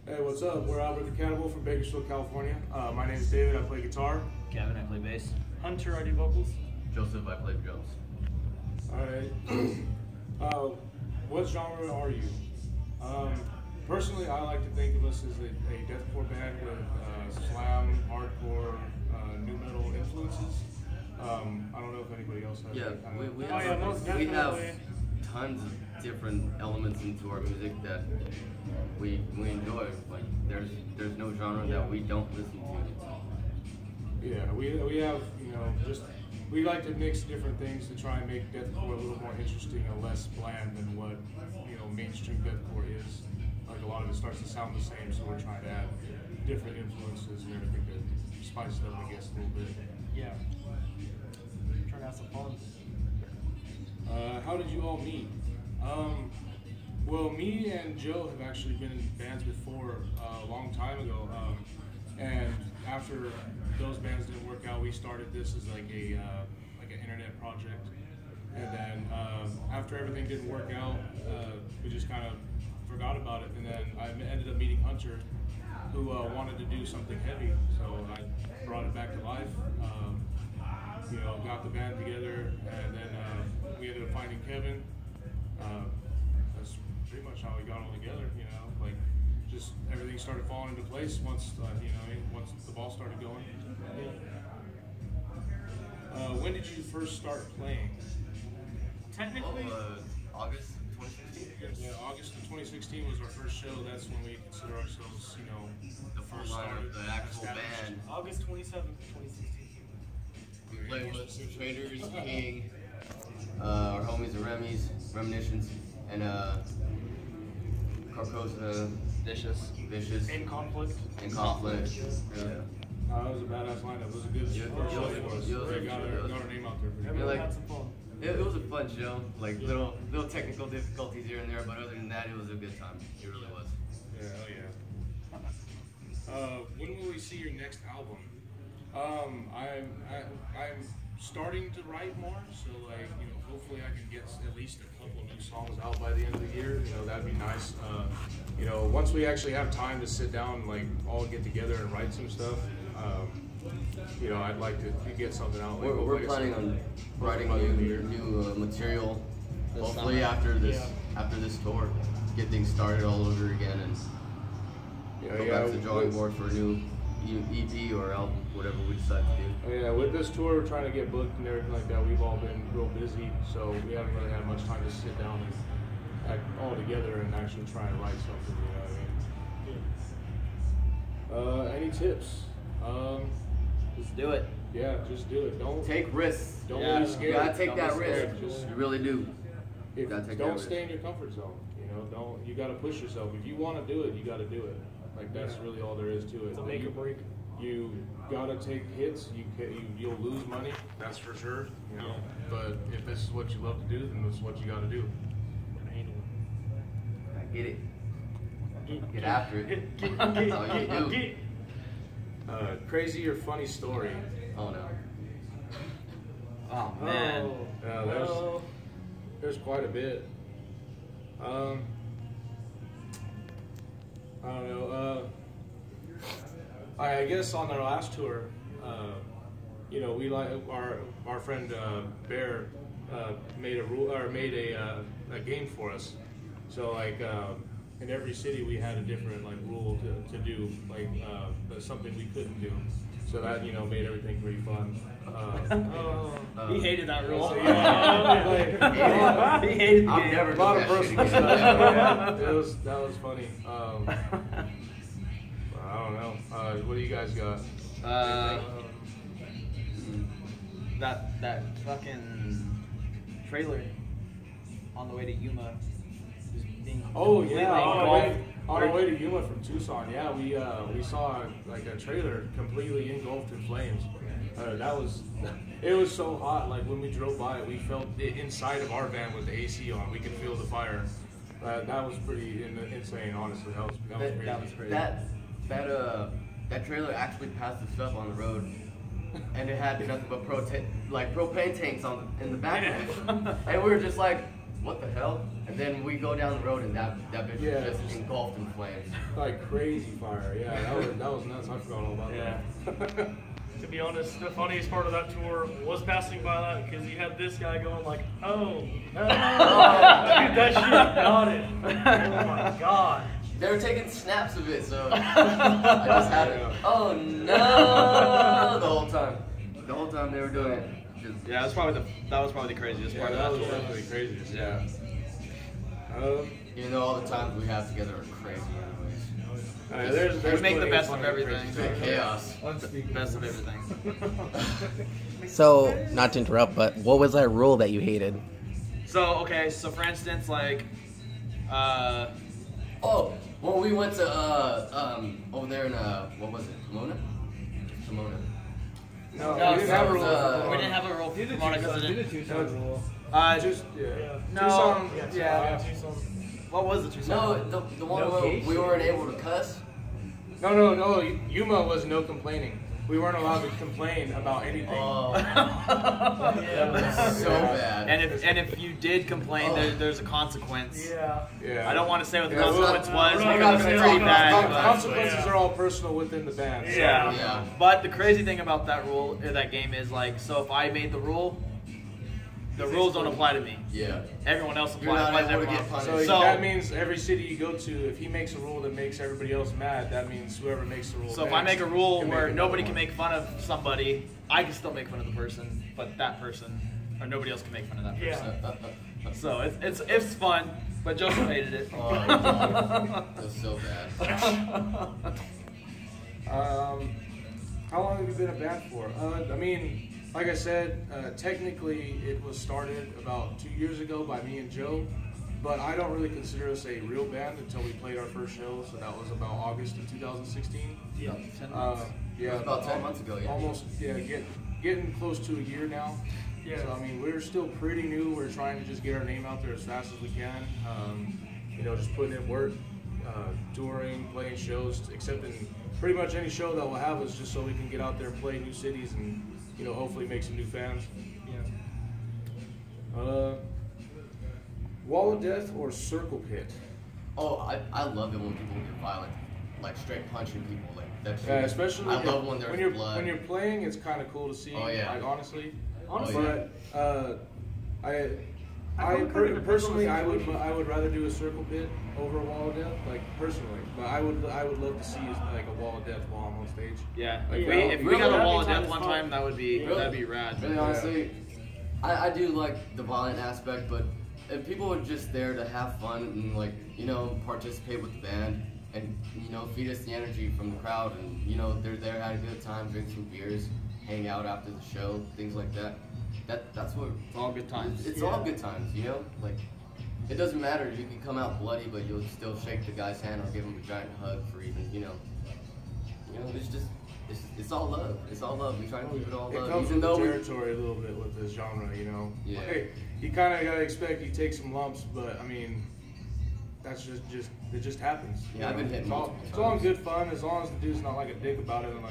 Hey, what's up? We're Albert the Cannibal from Bakersfield, California. My name is David. I play guitar. Kevin, I play bass. Hunter, I do vocals. Joseph, I play drums. Alright. What genre are you? Personally, I like to think of us as a deathcore band with slam, hardcore, nu metal influences. I don't know if anybody else has Yeah, that kind of... we have tons of different elements into our music that we enjoy. Like there's no genre that we don't listen to. Yeah, we have, you know, just we like to mix different things to try and make deathcore a little more interesting and less bland than what, you know, mainstream deathcore is. Like a lot of it starts to sound the same, so we're trying to add different influences and everything to spice it up, I guess, a little bit. Yeah. Trying to have some fun. How did you all meet? Well, me and Joe have actually been in bands before a long time ago, and after those bands didn't work out, we started this as like an internet project. And then after everything didn't work out, we just kind of forgot about it. And then I ended up meeting Hunter, who wanted to do something heavy, so I brought it back to life. You know, got the band together, and then we ended up finding Kevin. That's pretty much how we got all together. You know, like just everything started falling into place once you know, once the ball started going. When did you first start playing? Technically, August 2016. Yeah, August of 2016 was our first show. That's when we consider ourselves, you know, The first line of the actual band. August 27th, 2016. We played with Traders, King, our homies the Remy's, Reminiscence, and Carcosa, Vicious, In conflict. and Conflict. Yeah. That was a badass lineup. It was a good first show for us. We got our name out there pretty good. Everyone like- had some fun. It was a fun show, like little technical difficulties here and there, but other than that, it was a good time. It really was. Yeah, hell yeah. When will we see your next album? I'm starting to write more, so like, you know, hopefully I can get at least a couple new songs out by the end of the year. You know, that'd be nice. You know, once we actually have time to sit down, like all get together and write some stuff. You know, I'd like to get something out. Like, We're planning on writing new material. Hopefully after this tour, get things started all over again and go back to the drawing board for a new EP or album, whatever we decide to do. Yeah, with this tour, we're trying to get booked and everything like that. We've all been real busy, so we haven't really had much time to sit down and act all together and actually try and write something. You know what I mean? Any tips? Just do it. Yeah, just do it. Don't Take risks. Don't Yeah. be scared. You gotta take Don't that be risk. scared. Just, You really do. don't stay in your comfort zone. You know, you gotta push yourself. If you want to do it, you gotta do it. Like that's really all there is to it. It's a make or break. You gotta take hits. You'll lose money. That's for sure. You know, but if this is what you love to do, then this is what you gotta do. Get it. Get after it. That's all you do. Crazy or funny story? Oh no. Oh man. There's quite a bit. I don't know. I guess on our last tour, you know, we like our friend Bear made a game for us. So like in every city we had a different like rule to do, like something we couldn't do. So that, you know, made everything pretty fun. He hated that rule. So, yeah, He hated the I'm game. never a lot doing of that shit personal again. stuff. Yeah, that was funny. I don't know. What do you guys got? That fucking trailer on the way to Yuma. Just being Oh completely yeah, engulfed. on our way to Yuma from Tucson. Yeah, we saw like a trailer completely engulfed in flames. It was so hot. Like when we drove by it, we felt it inside of our van with the AC on. We could feel the fire. That was pretty insane, honestly. That was crazy. That trailer actually passed us up on the road, and it had nothing but propane tanks in the back of it, and we were just like, what the hell? And then we go down the road and that bitch Yeah. was just engulfed in flames. Like crazy fire. Yeah, that was nuts. I forgot all about that. To be honest, the funniest part of that tour was passing by that because you had this guy going like, "Oh no, dude, that shit got it." Oh my god. They were taking snaps of it, so I just had it. Oh no! The whole time. The whole time they were doing it. Yeah, that was probably the craziest part of that that was tour. definitely the craziest. Yeah. Even though all the times we have together are crazy anyways. There's We make the plenty best of funny, everything. crazy stuff. Chaos. Best of everything. So, not to interrupt, but what was that rule that you hated? So okay, so for instance, like, Oh, when we went to over there in what was it? Pomona? No, No, we didn't have a rule. we didn't have a rule for Pomona because it didn't. Tucson rule. Just No, Tucson, yeah. Tucson. What was the Tucson? No, the one where we weren't able to cuss. No. Yuma was no complaining. We weren't allowed to complain about anything. Oh, Yeah. so bad. And if you did complain, there's a consequence. Yeah. I don't want to say what the Yeah, consequence was we're not because gonna it's say pretty all bad. consequences. but- Consequences are all personal within the band. So. Yeah. Yeah. But the crazy thing about that rule, that game is like, so if I made the rule, the rules don't apply to me. Yeah. Everyone else You're not applies to able to everyone. get So, punished. that means every city you go to, if he makes a rule that makes everybody else mad, that means whoever makes the rule. So if I make a rule can where make nobody another can make fun of somebody, I can still make fun of the person, but that person, or nobody else can make fun of that person. Yeah. So it's fun, but Joseph hated it. Oh, God. That's so bad. How long have you been a band for? I mean, like I said, technically it was started about 2 years ago by me and Joe, but I don't really consider us a real band until we played our first show, so that was about August of 2016. Yeah. 10 months. Yeah, It was about 10 months ago, yeah. Almost, getting close to a year now. Yeah. So I mean, we're still pretty new. We're trying to just get our name out there as fast as we can. Just putting in work, touring, playing shows, accepting pretty much any show that we'll have is just so we can get out there and play new cities and hopefully make some new fans. Yeah. Wall of Death or Circle Pit? Oh, I love it when people get violent, like straight punching people, like that shit. Yeah, especially I love when there's blood. when you're playing. It's kind of cool to see. Oh, yeah. Like honestly. Honestly. But I feel kind of personally, I depends would on the I would rather do a Circle Pit over a Wall of Death, like personally. But I would love to see like a Wall of Death while I'm on stage. Yeah. Like, If we really, got a that'd wall be of kind death of one fun. time, that'd be rad. Really, honestly, I do like the violent aspect, but if people are just there to have fun and participate with the band and feed us the energy from the crowd and they're there, had a good time, drink some beers, hang out after the show, things like that. That's what It's all good times. it's all good times, like it doesn't matter. You can come out bloody, but you'll still shake the guy's hand or give him a giant hug for even it's just it's all love. It's all love. We try to keep it all It love, comes even with the though territory a little bit with this genre, Yeah. Like, you kind of gotta expect you take some lumps, but I mean, that's just it just happens. Yeah, I've been hitting It's all multiple times. good fun as long as the dude's not like a dick about it and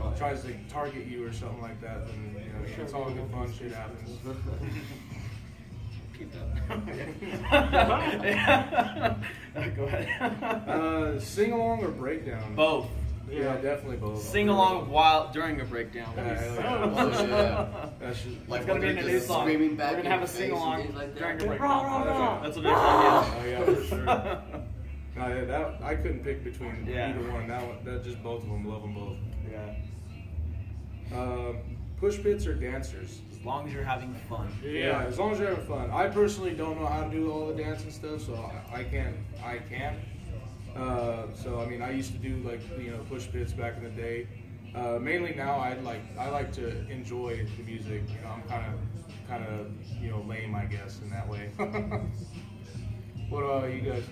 Oh. tries to target you or something like that. Then it's all good fun. Shit happens. Keep that. Go ahead. Sing along or breakdown? Both. Yeah, definitely both. Sing along during a breakdown. Yeah, hell Oh, yeah. yeah. That shit. Like It's gonna be in when a they're new just song. screaming We're back gonna in have your a sing face and along things like that. during a break. Rah, rah, rah. That's what they're saying. Oh yeah, for sure. No, yeah, that I couldn't pick between Yeah. either one. That just both of them. Love them both. Yeah. Push pits or dancers? As long as you're having fun. Yeah, as long as you're having fun. I personally don't know how to do all the dance and stuff, so I can't. So I mean, I used to do push pits back in the day. Mainly now, I like to enjoy the music. I'm kind of lame, I guess, in that way. What about you guys?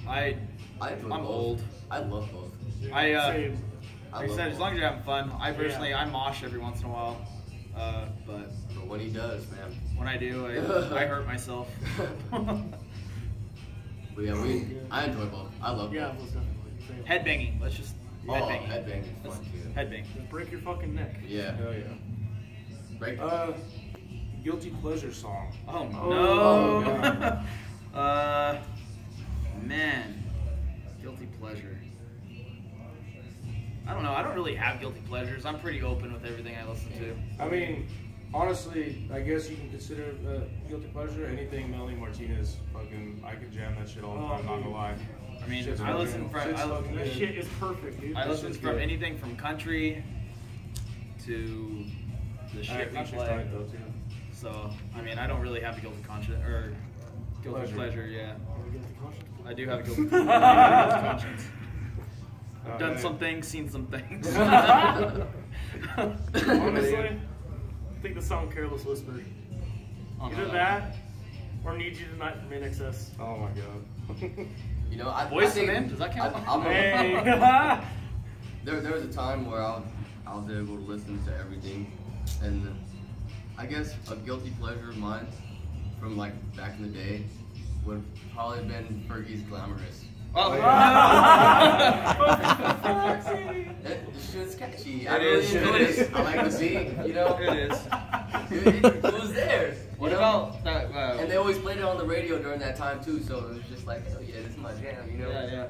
I enjoy I'm both. old. I love both. Same. Like I love said, as long as you're having fun. I personally, Yeah. I mosh every once in a while, but But when he does, man. when I do, I hurt myself. But yeah, I enjoy both. I love Yeah, both. most definitely. Same. Headbanging. Let's just Oh, headbanging. headbanging is fun too. Headbang. Just break your fucking neck. Yeah. Hell yeah. Break. guilty pleasure song. Oh no. Man, guilty pleasure. I don't know. I don't really have guilty pleasures. I'm pretty open with everything I listen to. I mean, honestly, I guess you can consider guilty pleasure anything Melanie Martinez. Fucking, I can jam that shit all the time. Not gonna lie. I mean, Shit's I listen fucking- from That shit is perfect, dude. I That listen shit's from good. anything from country to the shit we Country's play. tight though too. So I mean, I don't really have a guilty conscience or guilty pleasure. Yeah, I do have a guilty conscience. I've done some things, seen some things. Honestly, I think the song "Careless Whisper." Either that or "Need You Tonight" from NXS. Oh my god. You know, I Voice think, of Man? Does that count? Hey. There was a time where I was able to listen to everything, and I guess a guilty pleasure of mine from like back in the day would probably have been Fergie's "Glamorous." Oh, It's catchy. It I really is, enjoyed it is. it. I like the beat, you know. it is. It was there. What you know? about that? And they always played it on the radio during that time too, so it was just like, oh yeah, this is my jam, you know. Yeah.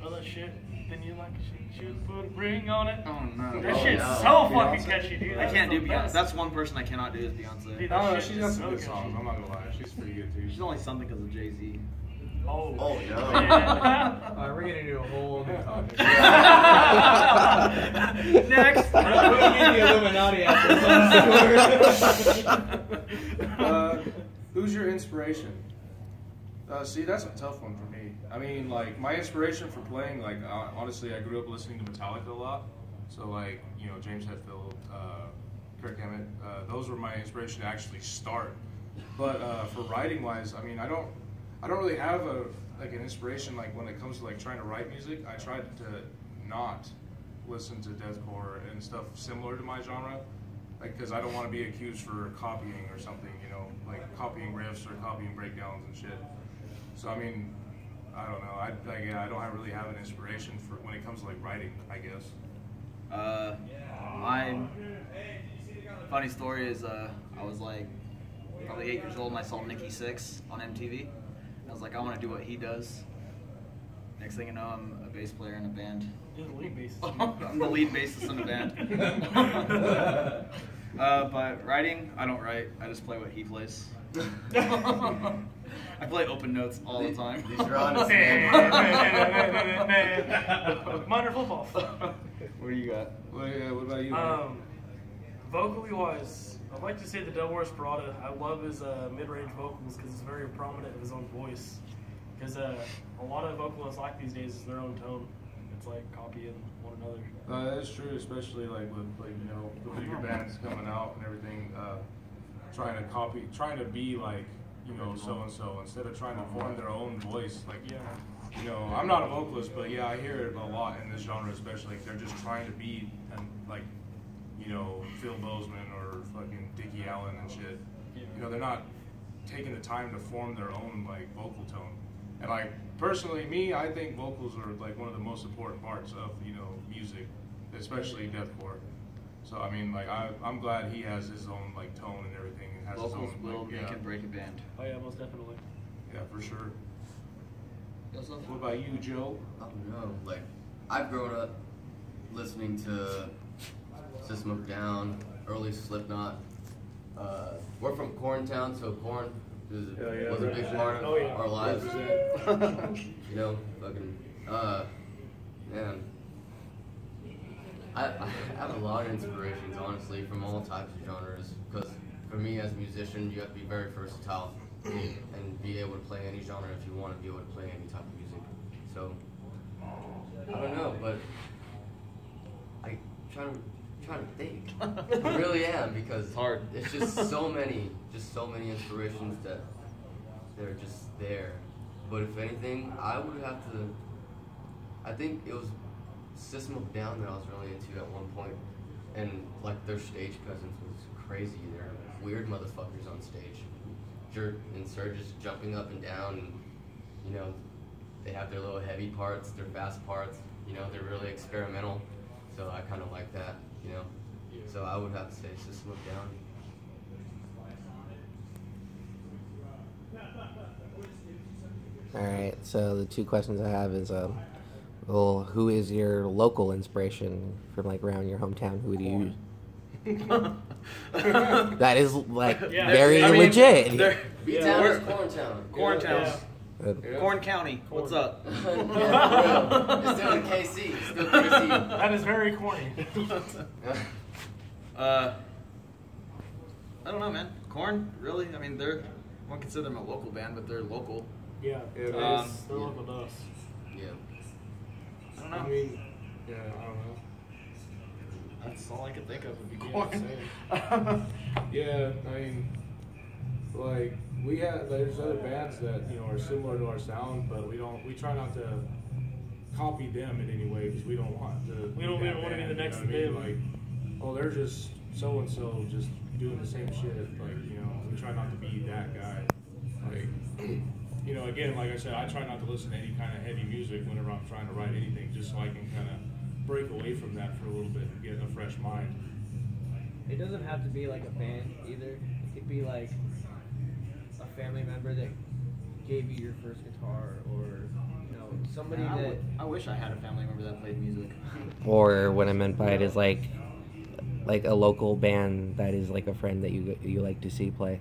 Oh, that shit. Then you like shoot, put a ring on it. Oh no. That Oh, shit's no. so fucking catchy, dude. I can't do That's the Beyonce. best. That's one person I cannot do is Beyonce. Dude, No, that no, shit she's is got some so good catchy. songs. I'm not gonna lie, she's pretty good too. She's only something because of Jay-Z. Oh, Oh shit. no. We're getting into a whole other topic. Next. We're getting the Illuminati after this. Who's your inspiration? See, that's a tough one for me. I mean, like, my inspiration for playing, like, honestly, I grew up listening to Metallica a lot. So, like, you know, James Hetfield, Kirk Hammett, those were my inspiration to actually start. But for writing-wise, I mean, I don't really have an inspiration, like, when it comes to, like, trying to write music. I tried to not listen to deathcore and stuff similar to my genre. Like, because I don't want to be accused for copying or something, you know, like copying riffs or copying breakdowns and shit. So I mean, I don't know. I don't really have an inspiration for when it comes to like writing, I guess. My funny story is I was like probably 8 years old and I saw Nikki Sixx on MTV. I was like, I want to do what he does. Next thing you know, I'm a bass player in a band. You're the lead bassist. I'm the lead bassist in the band. But writing, I don't write. I just play what he plays. I play open notes all the time. These are honest, Minor football. What do you got? What about you? Vocally wise, I'd like to say the Del Desperado. I love his mid-range vocals because it's very prominent of his own voice. Because a lot of vocalists like these days is their own tone. It's like copying one another. That is true, especially like with like, you know, the bigger bands coming out and everything, trying to be like, you know, so and so instead of trying to form their own voice. Like, Yeah. you know, I'm not a vocalist, but yeah, I hear it a lot in this genre, especially. Like, they're just trying to be like, you know, Phil Bozeman or fucking Dickie Allen and shit. You know, they're not taking the time to form their own like vocal tone. And like personally, I think vocals are like one of the most important parts of, you know, music, especially deathcore. So I mean, like I'm glad he has his own like tone and everything. And has Vocals his own, will like, make and break a band. Oh yeah, most definitely. Yeah, for sure. What about you, Joe? I don't know. Like, I've grown up listening to System of a Down, early Slipknot. We're from Corn Town, so Corn was a big part of our lives. You know, fucking, man. I have a lot of inspirations, honestly, from all types of genres. Because for me, as a musician, you have to be very versatile and be able to play any genre if you want to be able to play any type of music. So, I don't know, but I trying to think. I really am, because It's hard. It's just so many inspirations that they're just there. But if anything, I would have to. I think it was System of a Down that I was really into at one point, and like their stage presence was crazy. They're weird motherfuckers on stage. And Surge's jumping up and down, and you know, they have their little heavy parts, their fast parts. You know, they're really experimental. So I kind of like that. You know, so I would have to say System of a Down. All right. So the two questions I have is, well, who is your local inspiration from like around your hometown? Who do you? That is like Yeah. very I mean, legit. B-Town we're- is Corntown. Corntown. Yeah. Corn County. What's up? Yeah, for real. It's still in KC. It's still KC. That is very corny. I don't know, man. Corn, really? I mean, I won't consider them a local band, but they're local. Yeah. Yeah, They're local to us. Yeah. I don't know. I mean, yeah, I don't know. That's all I could think of would be Yeah, corn. same. Yeah, I mean, like there's other bands that are similar to our sound, but we try not to copy them in any way because we don't want to. We don't want to be the next band. band. Like, oh, they're just so and so, just doing the same shit. Like, we try not to be that guy. Like, again, like I said, I try not to listen to any kind of heavy music whenever I'm trying to write anything, just so I can kind of break away from that for a little bit and get a fresh mind. It doesn't have to be like a band either. It could be like a family member that gave you your first guitar, or somebody that. I wish I had a family member that played music. Or what I meant by it is like a local band that is like a friend that you like to see play.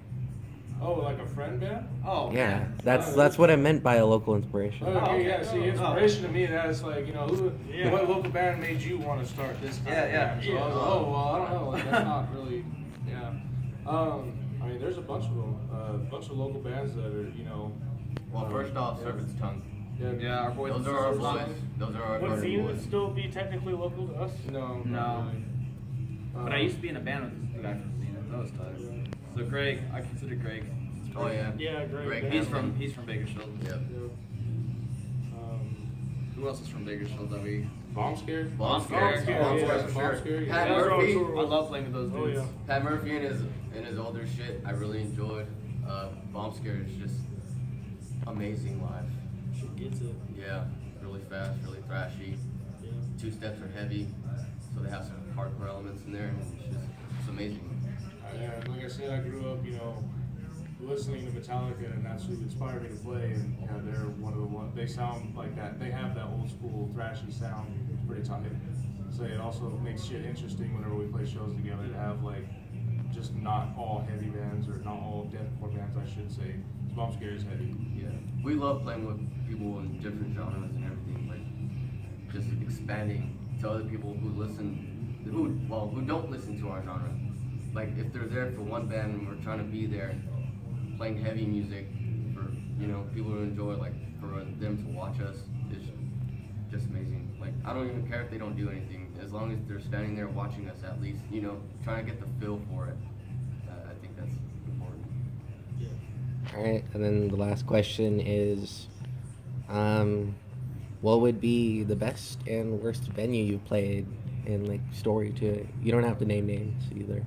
Oh, like a friend band? Oh, Yeah, man. that's what I meant by a local inspiration. Okay, okay. yeah. See, inspiration to me, that's like, what local band made you want to start this kind of band? So I was like, oh, well, I don't know. Like, that's not really, yeah. I mean, there's a bunch of them. A bunch of local bands that are, Well, first off, yeah. Servant's Tongue. Yeah, our boys. Those are our boys. Those are our Would country Zenith boys. still be technically local to us? No. No. Not really. But I used to be in a band with the guy from Zenith. That was tight. So Greg, I consider Greg. Oh yeah. Yeah, great. He's from Bakersfield. Yep. Who else is from Bakersfield that we? Bomb Scared? Bomb Scared, Scared. yeah. Bomb Scared Bomb for sure. Scared, Pat yeah. Murphy. I love playing with those Oh, dudes. yeah. Pat Murphy and his older shit, I really enjoyed. Bomb Scared is just amazing live. She gets it. Yeah, really fast, really thrashy. Yeah. Two steps are heavy, so they have some hardcore elements in there, and it's amazing. Yeah, like I said, I grew up, listening to Metallica, and that's who inspired me to play. And they're one of the ones. They sound like that. They have that old school thrashy sound. It's pretty tight. So it also makes shit interesting whenever we play shows together to have like just not all heavy bands or not all deathcore bands, I should say. Bomb Scare is heavy. Yeah, we love playing with people in different genres and everything. Like just expanding to other people who who don't listen to our genre. Like if they're there for one band and we're trying to be there, playing heavy music for people to enjoy, like for them to watch us is just amazing. Like I don't even care if they don't do anything, as long as they're standing there watching us at least, trying to get the feel for it. I think that's important. All right, and then the last question is, what would be the best and worst venue you've played, and like story to it? You don't have to name names either.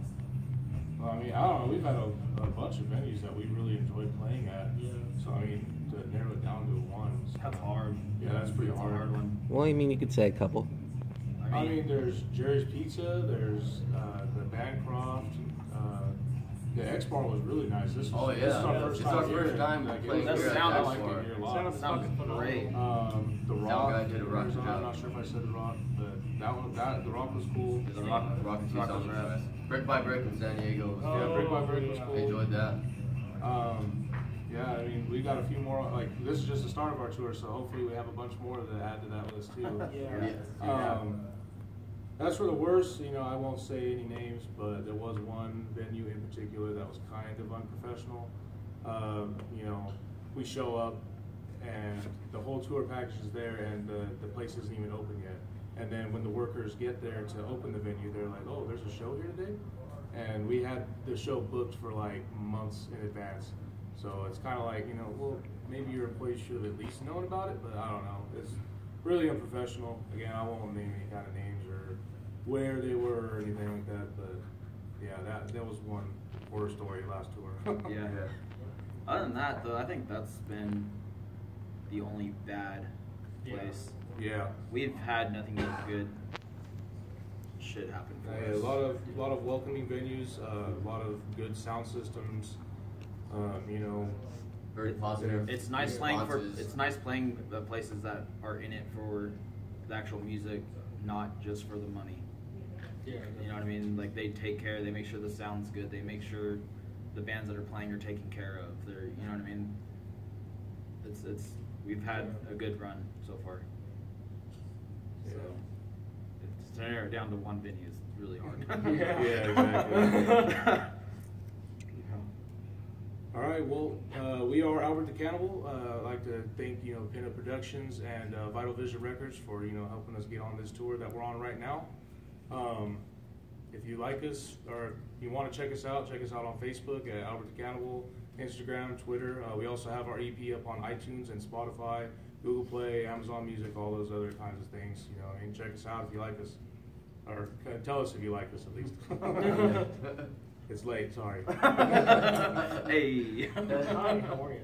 Well, I mean, I don't know. We've had a bunch of venues that we really enjoyed playing at. Yeah. So I mean, to narrow it down to one. That's hard. Yeah, that's pretty That's a hard. hard one. Well, I mean, you could say a couple. I mean, there's Jerry's Pizza. There's the Bancroft. The X Bar was really nice. This Oh, was, yeah. this is our Yeah, first it's time our here. first time Like, playing it was here at sounded X like Bar. it here a lot. Sounded Sounded great. The Rock. guy did a rock Arizona, job. I'm not sure if I said the Rock, but the Rock was cool. The Rock. Rock and Rock Rock was rad. Brick by Brick in San Diego. Yeah, Brick by Brick was yeah. cool. Enjoyed that. Yeah, I mean, we got a few more. Like, this is just the start of our tour, so hopefully we have a bunch more to add to that list too. Yeah. As for the worst, I won't say any names, but there was one venue in particular that was kind of unprofessional. We show up and the whole tour package is there, and the place isn't even open yet. And then when the workers get there to open the venue, they're like, "Oh, there's a show here today," and we had the show booked for like months in advance. So it's kind of like, well, maybe your employees should have at least known about it, but I don't know. It's really unprofessional. Again, I won't name any kind of names or where they were or anything like that, but yeah, that was one horror story last tour. Yeah. Other than that, though, I think that's been the only bad place. Yeah. We've had nothing but good shit happen for Yeah, us. a lot of welcoming venues, a lot of good sound systems. very positive. It's nice playing responses. it's nice playing the places that are in it for the actual music, not just for the money. Yeah. You know what I mean? Like they take care, they make sure the sound's good, they make sure the bands that are playing are taken care of. They're, you know what I mean? It's we've had a good run so far. So to narrow it down to one venue is really hard. Exactly. All right, well, we are Albert the Cannibal. I'd like to thank, Pinup Productions and Vital Vision Records for, helping us get on this tour that we're on right now. If you like us or you want to check us out on Facebook at Albert the Cannibal, Instagram, Twitter. We also have our EP up on iTunes and Spotify, Google Play, Amazon Music, all those other kinds of things. Check us out if you like us, or tell us if you like us at least. It's late, sorry. Hey. Hi, how are you?